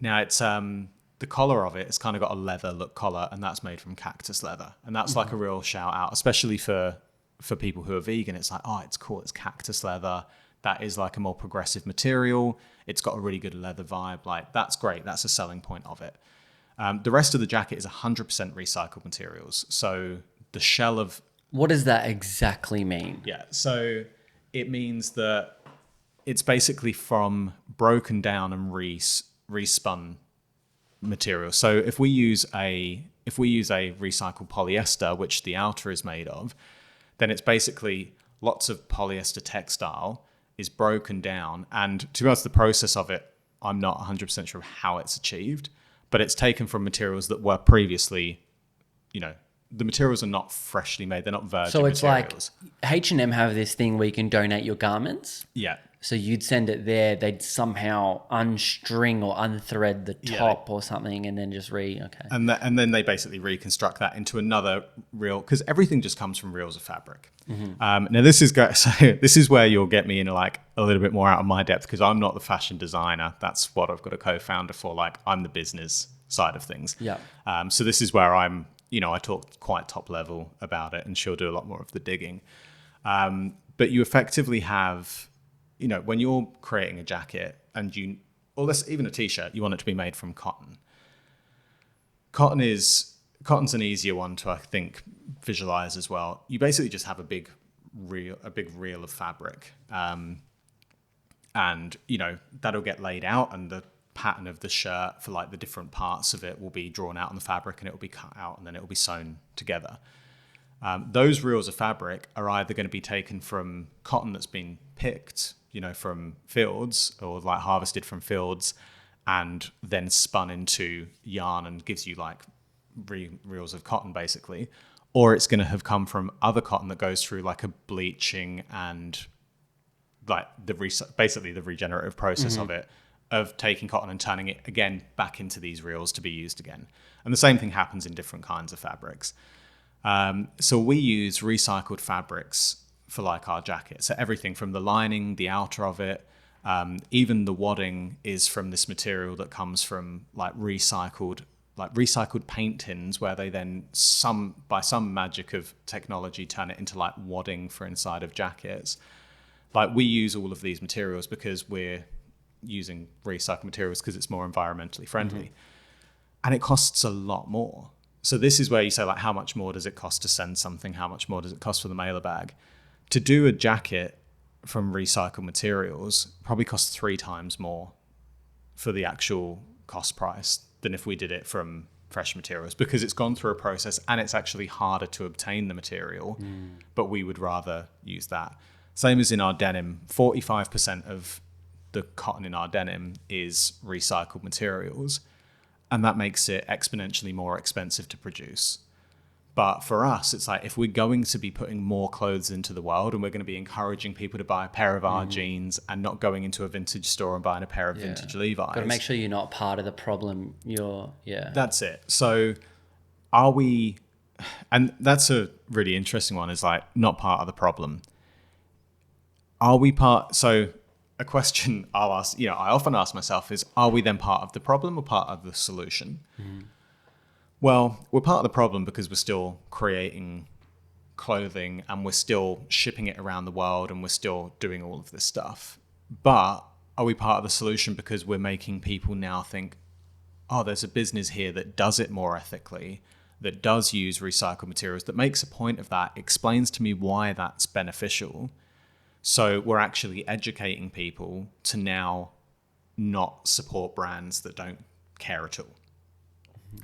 Now it's the collar of it. It's kind of got a leather look collar, and that's made from cactus leather. And that's like a real shout out, especially for people who are vegan. It's like, oh, it's cool. It's cactus leather. That is like a more progressive material. It's got a really good leather vibe. Like that's great. That's a selling point of it. The rest of the jacket is 100% recycled materials. So the shell of... What does that exactly mean? Yeah, so it means that it's basically from broken down and respun material. So if we use a recycled polyester, which the outer is made of, then it's basically lots of polyester textile is broken down. And to be honest, the process of it, I'm not 100% sure how it's achieved, but it's taken from materials that were previously, the materials are not freshly made. They're not virgin So it's materials. like H&M have this thing where you can donate your garments. Yeah. So you'd send it there, they'd somehow unstring or unthread the top or something, and then just okay. And then they basically reconstruct that into another reel, because everything just comes from reels of fabric. Now this is where you'll get me in like a little bit more out of my depth, because I'm not the fashion designer. That's what I've got a co-founder for. Like, I'm the business side of things. Yeah. So this is where I'm, I talk quite top level about it, and she'll do a lot more of the digging. But you effectively have, when you're creating a jacket and even a t-shirt, you want it to be made from cotton. Cotton's an easier one to, I think, visualize as well. You basically just have a big reel of fabric. And, that'll get laid out, and the pattern of the shirt for like the different parts of it will be drawn out on the fabric, and it will be cut out, and then it will be sewn together. Those reels of fabric are either going to be taken from cotton that's been picked, from fields, or like harvested from fields, and then spun into yarn and gives you like reels of cotton basically. Or it's going to have come from other cotton that goes through like a bleaching and like basically the regenerative process of taking cotton and turning it again back into these reels to be used again. And the same thing happens in different kinds of fabrics. So we use recycled fabrics for like our jacket. So everything from the lining, the outer of it, even the wadding is from this material that comes from like recycled paint tins, where they then by some magic of technology turn it into like wadding for inside of jackets. Like, we use all of these materials because we're using recycled materials because it's more environmentally friendly. And it costs a lot more. So this is where you say, like, how much more does it cost to send something? How much more does it cost for the mailer bag? To do a jacket from recycled materials probably costs 3 times more for the actual cost price than if we did it from fresh materials, because it's gone through a process and it's actually harder to obtain the material, but we would rather use that. Same as in our denim, 45% of the cotton in our denim is recycled materials, and that makes it exponentially more expensive to produce. But for us, it's like, if we're going to be putting more clothes into the world, and we're going to be encouraging people to buy a pair of our jeans and not going into a vintage store and buying a pair of vintage Levi's. Got to make sure you're not part of the problem. That's it. So are we, and that's a really interesting one, is like, not part of the problem. Are we so a question I'll ask, I often ask myself is, are we then part of the problem or part of the solution? Well, we're part of the problem because we're still creating clothing and we're still shipping it around the world and we're still doing all of this stuff. But are we part of the solution because we're making people now think, oh, there's a business here that does it more ethically, that does use recycled materials, that makes a point of that, explains to me why that's beneficial. So we're actually educating people to now not support brands that don't care at all.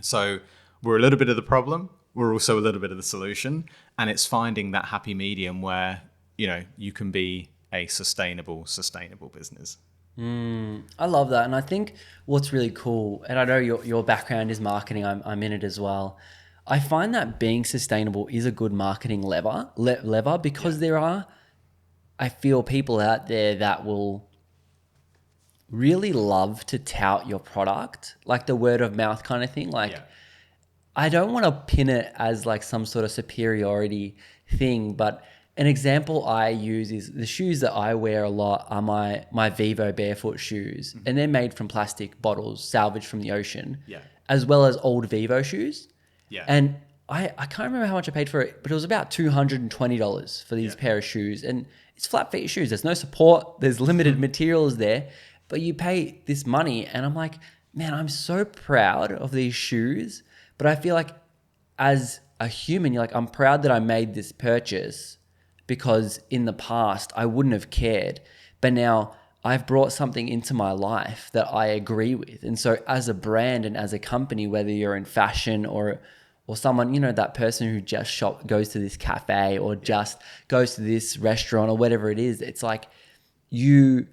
So we're a little bit of the problem. We're also a little bit of the solution. And it's finding that happy medium where, you can be a sustainable business. I love that. And I think what's really cool, and I know your background is marketing, I'm in it as well. I find that being sustainable is a good marketing lever because there are, I feel, people out there that will really love to tout your product, like the word of mouth kind of thing. I don't want to pin it as like some sort of superiority thing, but an example I use is the shoes that I wear a lot are my Vivo barefoot shoes, and they're made from plastic bottles salvaged from the ocean, as well as old Vivo shoes. And I can't remember how much I paid for it, but it was about $220 for these pair of shoes, and it's flat feet shoes. There's no support. There's limited materials there, but you pay this money, and I'm like, man, I'm so proud of these shoes. But I feel like as a human, you're like, I'm proud that I made this purchase because in the past I wouldn't have cared. But now I've brought something into my life that I agree with. And so as a brand and as a company, whether you're in fashion or someone, that person who just goes to this cafe or just goes to this restaurant or whatever it is, it's like you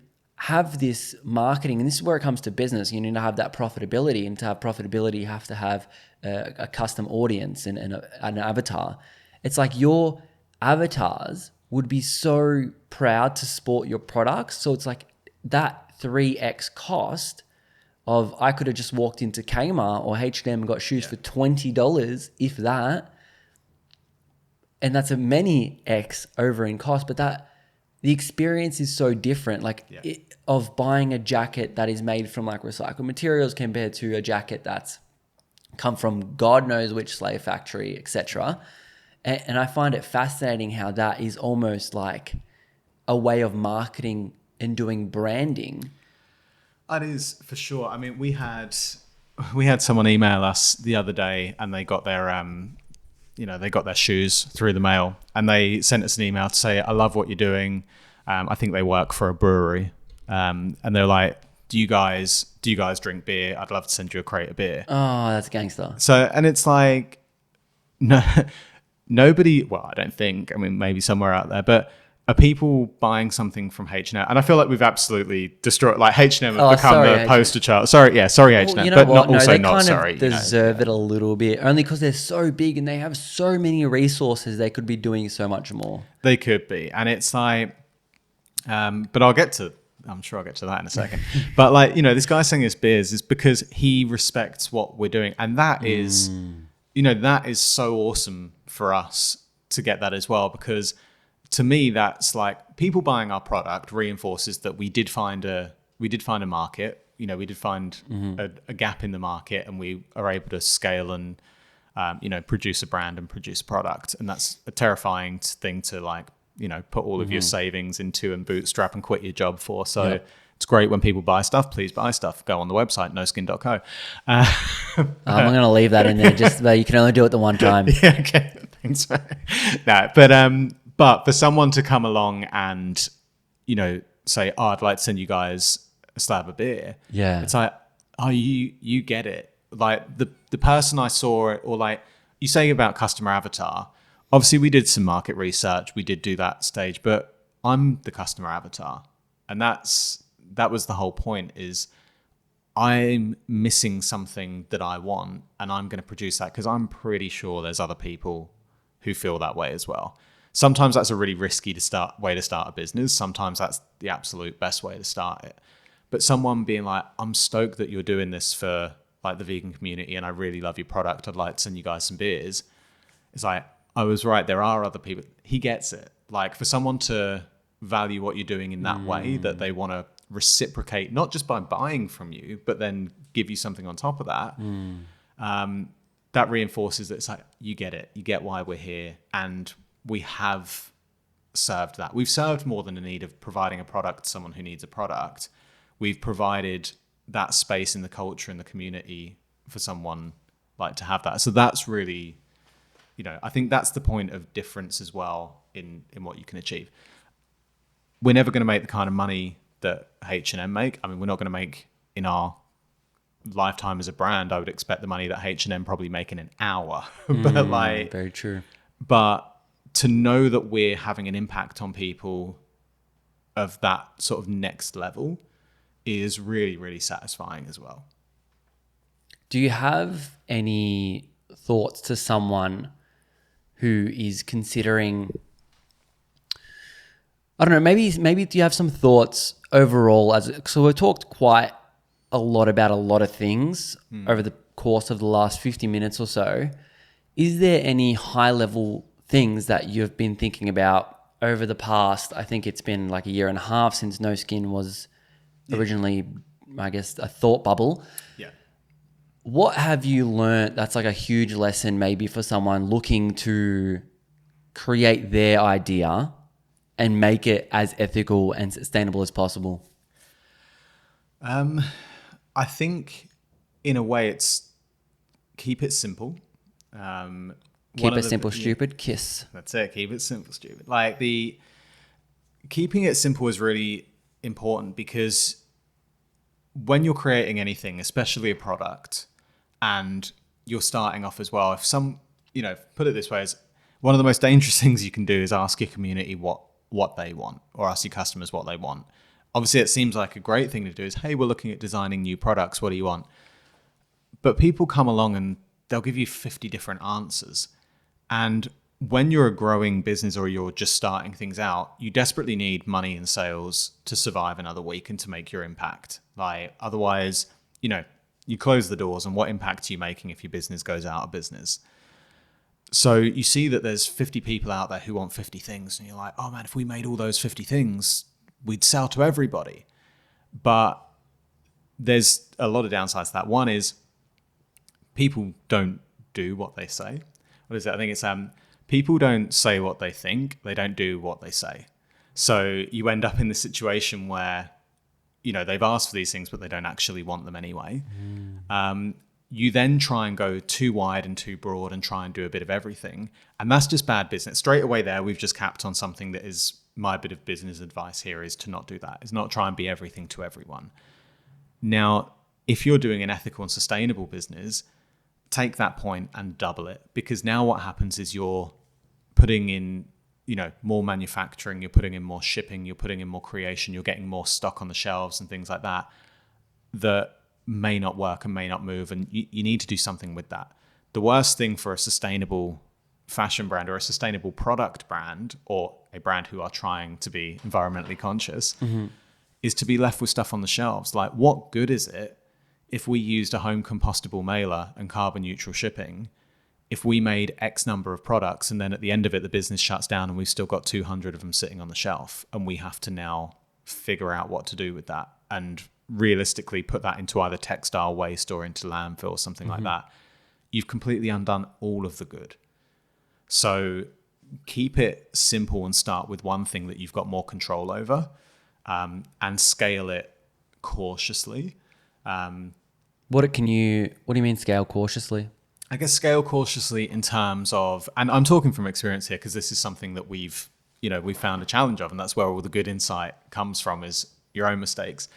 have this marketing, and this is where it comes to business. You need to have that profitability, and to have profitability, you have to have a custom audience and an avatar. It's like your avatars would be so proud to sport your products. So it's like that 3x cost of, I could have just walked into Kmart or H&M and got shoes for $20, if that. And that's a many X over in cost, but the experience is so different. Like of buying a jacket that is made from like recycled materials compared to a jacket that's come from God knows which slave factory, etc. And I find it fascinating how that is almost like a way of marketing and doing branding. It is, for sure. I mean, we had someone email us the other day, and they got their they got their shoes through the mail, and they sent us an email to say, "I love what you're doing." I think they work for a brewery, and they're like, "Do you guys drink beer? I'd love to send you a crate of beer." Oh, that's gangster. So, and it's like, no, nobody. Well, I don't think. I mean, maybe somewhere out there, but are people buying something from H&M? And I feel like we've absolutely destroyed. Like H&M have become the poster child. Sorry H&M, well, you know but what? not they not kind sorry. Of deserve it a little bit, only because they're so big and they have so many resources. They could be doing so much more. They could be, and it's like, but I'm sure I'll get to that in a second. But like, this guy selling us beers is because he respects what we're doing, and that is, that is so awesome for us to get that as well, because to me, that's like, people buying our product reinforces that we did find a market. We did find a gap in the market, and we are able to scale and produce a brand and produce a product. And that's a terrifying thing to like, put all of your savings into and bootstrap and quit your job for. So it's great when people buy stuff. Please buy stuff. Go on the website, noskin.co. I'm going to leave that in there, just you can only do it the one time. Yeah, okay. Thanks. But for someone to come along and, say, "Oh, I'd like to send you guys a slab of beer." Yeah. It's like, oh, you get it. Like the person I saw, or like you say about customer avatar, obviously we did some market research. We did do that stage, but I'm the customer avatar. And that was the whole point, is I'm missing something that I want, and I'm going to produce that because I'm pretty sure there's other people who feel that way as well. Sometimes that's a really risky way to start a business. Sometimes that's the absolute best way to start it. But someone being like, "I'm stoked that you're doing this for like the vegan community, and I really love your product. I'd like to send you guys some beers." It's like, I was right. There are other people. He gets it. Like, for someone to value what you're doing in that way, that they want to reciprocate, not just by buying from you, but then give you something on top of that. That reinforces that it's like, you get it. You get why we're here. And we have served that. We've served more than the need of providing a product to someone who needs a product. We've provided that space in the culture and the community for someone like to have that. So that's really, I think that's the point of difference as well in what you can achieve. We're never going to make the kind of money that H&M make. I mean, we're not going to make, in our lifetime as a brand, I would expect the money that H&M probably make in an hour. But like, very true. But to know that we're having an impact on people of that sort of next level is really, really satisfying as well. Do you have any thoughts to someone who is considering, I don't know, maybe do you have some thoughts overall? So we've talked quite a lot about a lot of things over the course of the last 50 minutes or so. Is there any high level things that you've been thinking about over the past, I think it's been like a year and a half since NoSkin was originally, I guess, a thought bubble. Yeah. What have you learned that's like a huge lesson maybe for someone looking to create their idea and make it as ethical and sustainable as possible? I think in a way it's keep it simple. Keep it simple, stupid, kiss. That's it. Keep it simple, stupid. Like, keeping it simple is really important, because when you're creating anything, especially a product, and you're starting off as well, put it this way, is one of the most dangerous things you can do is ask your community what they want, or ask your customers what they want. obviously it seems like a great thing to do is, hey, we're looking at designing new products. What do you want? But people come along and they'll give you 50 different answers. And when you're a growing business or you're just starting things out, you desperately need money and sales to survive another week and to make your impact. Like otherwise, you close the doors, and what impact are you making if your business goes out of business? So you see that there's 50 people out there who want 50 things, and you're like, oh man, if we made all those 50 things, we'd sell to everybody. But there's a lot of downsides to that. One is people don't do what they say. What is it? I think it's people don't say what they think, they don't do what they say. So you end up in the situation where, they've asked for these things, but they don't actually want them anyway. You then try and go too wide and too broad and try and do a bit of everything. And that's just bad business. Straight away there, we've just capped on something that is my bit of business advice here, is to not do that, is not try and be everything to everyone. Now, if you're doing an ethical and sustainable business, take that point and double it, because now what happens is you're putting in, more manufacturing, you're putting in more shipping, you're putting in more creation, you're getting more stock on the shelves and things like that may not work and may not move, and you need to do something with that. The worst thing for a sustainable fashion brand or a sustainable product brand, or a brand who are trying to be environmentally conscious, is to be left with stuff on the shelves. Like, what good is it if we used a home compostable mailer and carbon neutral shipping, if we made X number of products and then at the end of it, the business shuts down and we've still got 200 of them sitting on the shelf, and we have to now figure out what to do with that and realistically put that into either textile waste or into landfill or something like that. You've completely undone all of the good. So keep it simple and start with one thing that you've got more control over, and scale it cautiously. What do you mean scale cautiously? I guess scale cautiously in terms of, and I'm talking from experience here because this is something that we've found a challenge of, and that's where all the good insight comes from, is your own mistakes.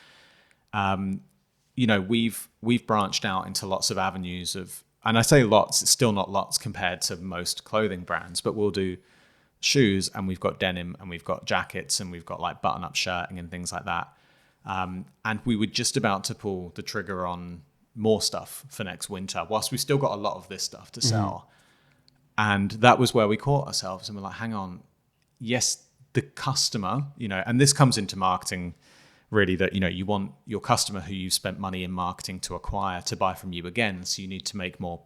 We've branched out into lots of avenues of, and I say lots, it's still not lots compared to most clothing brands, but we'll do shoes, and we've got denim, and we've got jackets, and we've got like button-up shirting and things like that. And we were just about to pull the trigger on more stuff for next winter, whilst we still got a lot of this stuff to sell. And that was where we caught ourselves, and we're like, hang on, yes, the customer, and this comes into marketing really, that, you want your customer who you've spent money in marketing to acquire to buy from you again. So you need to make more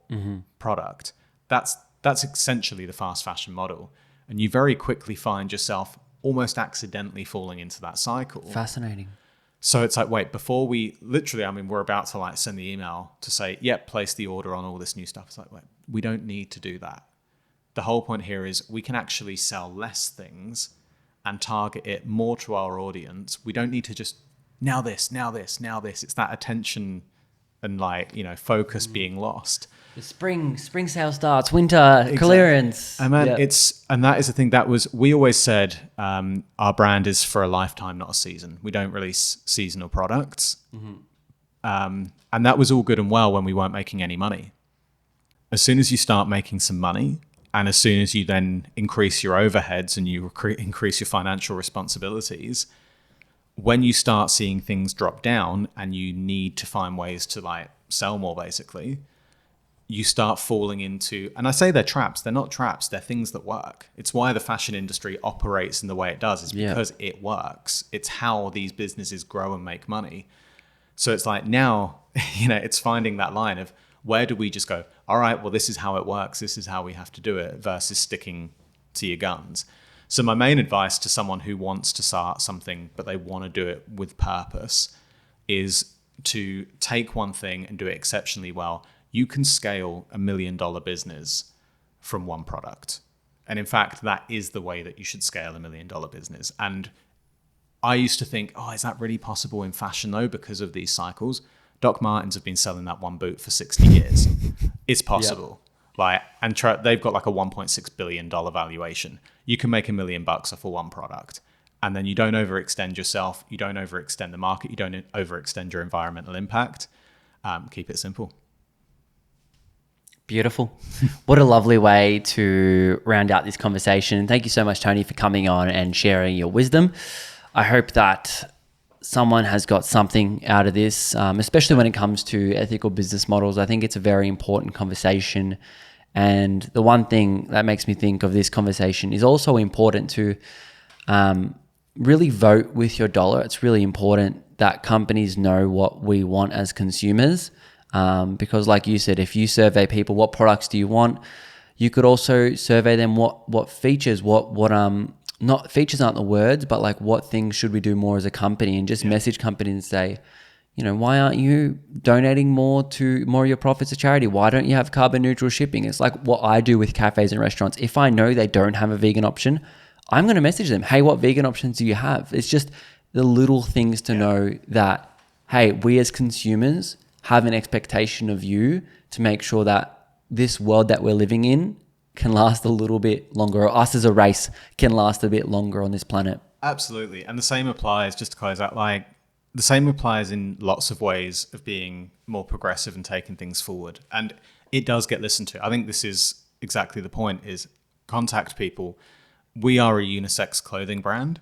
product. That's essentially the fast fashion model. And you very quickly find yourself almost accidentally falling into that cycle. Fascinating. So it's like, wait, before we literally, we're about to like send the email to say, yep, place the order on all this new stuff. It's like, wait, we don't need to do that. The whole point here is we can actually sell less things and target it more to our audience. We don't need to just now this. It's that attention and focus being lost. The spring sale starts, winter clearance. And man, and that is the thing we always said, our brand is for a lifetime, not a season. We don't release seasonal products. And that was all good and well when we weren't making any money. As soon as you start making some money, and as soon as you then increase your overheads and you increase your financial responsibilities, when you start seeing things drop down and you need to find ways to sell more, basically, you start falling into, and I say they're traps, they're not traps, they're things that work. It's why the fashion industry operates in the way it does, is because it works. It's how these businesses grow and make money. So it's like now, it's finding that line of, where do we just go, all right, well, this is how it works, this is how we have to do it, versus sticking to your guns. So my main advice to someone who wants to start something, but they want to do it with purpose, is to take one thing and do it exceptionally well. You can scale $1 million business from one product. And in fact, that is the way that you should scale $1 million business. And I used to think, is that really possible in fashion though, because of these cycles? Doc Martens have been selling that one boot for 60 years. It's possible. Yep. They've got like a $1.6 billion valuation. You can make $1 million off of one product. And then you don't overextend yourself. You don't overextend the market. You don't overextend your environmental impact. Keep it simple. Beautiful. What a lovely way to round out this conversation. Thank you so much, Tony, for coming on and sharing your wisdom. I hope that someone has got something out of this, especially when it comes to ethical business models. I think it's a very important conversation. And the one thing that makes me think of this conversation is also important to really vote with your dollar. It's really important that companies know what we want as consumers. Because like you said, if you survey people, what products do you want? You could also survey them what features, not features aren't the words, but like what things should we do more as a company, and just message companies and say, why aren't you donating more of your profits to charity? Why don't you have carbon neutral shipping? It's like what I do with cafes and restaurants. If I know they don't have a vegan option, I'm going to message them, hey, what vegan options do you have? It's just the little things to know that, hey, we as consumers have an expectation of you to make sure that this world that we're living in can last a little bit longer, or us as a race can last a bit longer on this planet. Absolutely. And the same applies, just to close out, the same applies in lots of ways of being more progressive and taking things forward. And it does get listened to. I think this is exactly the point, is contact people. We are a unisex clothing brand.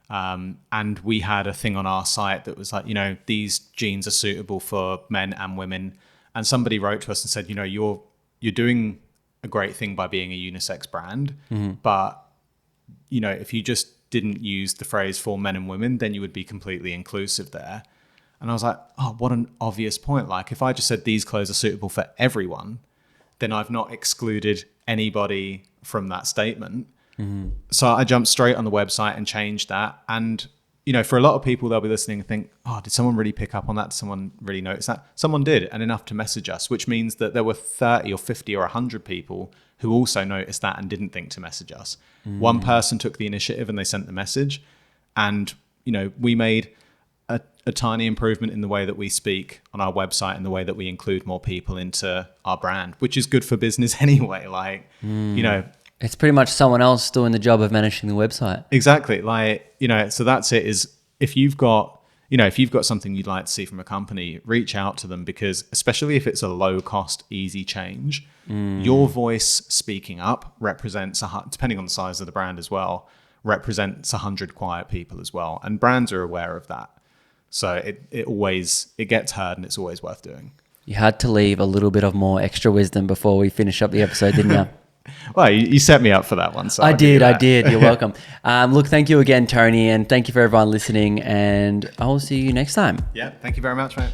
And we had a thing on our site that was like, these jeans are suitable for men and women. And somebody wrote to us and said, you're doing a great thing by being a unisex brand. Mm-hmm. But, if you just didn't use the phrase for men and women, then you would be completely inclusive there. And I was like, oh, what an obvious point. Like, if I just said these clothes are suitable for everyone, then I've not excluded anybody from that statement. Mm-hmm. So I jumped straight on the website and changed that. And, for a lot of people, they'll be listening and think, oh, did someone really pick up on that? Did someone really notice that? Someone did, and enough to message us, which means that there were 30 or 50 or 100 people who also noticed that and didn't think to message us. Mm. One person took the initiative and they sent the message. And, we made a tiny improvement in the way that we speak on our website and the way that we include more people into our brand, which is good for business anyway. It's pretty much someone else doing the job of managing the website. Exactly. So that's it, is if you've got something you'd like to see from a company, reach out to them, because especially if it's a low cost, easy change, your voice speaking up represents, depending on the size of the brand as well, represents 100 quiet people as well. And brands are aware of that. So it gets heard, and it's always worth doing. You had to leave a little bit of more extra wisdom before we finish up the episode, didn't you? Well, you set me up for that one. So I did. You're welcome. Look, thank you again, Tony, and thank you for everyone listening, and I will see you next time. Yeah, thank you very much, mate.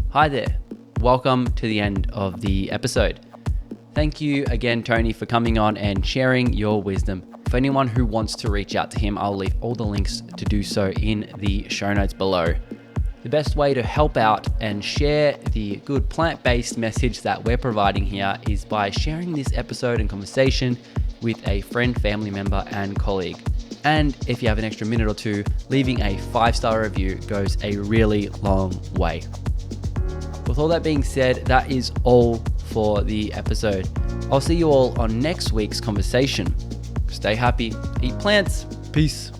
Hi there. Welcome to the end of the episode. Thank you again, Tony, for coming on and sharing your wisdom. For anyone who wants to reach out to him, I'll leave all the links to do so in the show notes below. The best way to help out and share the good plant-based message that we're providing here is by sharing this episode and conversation with a friend, family member, and colleague. And if you have an extra minute or two, leaving a 5-star review goes a really long way. With all that being said, that is all for the episode. I'll see you all on next week's conversation. Stay happy, eat plants. Peace.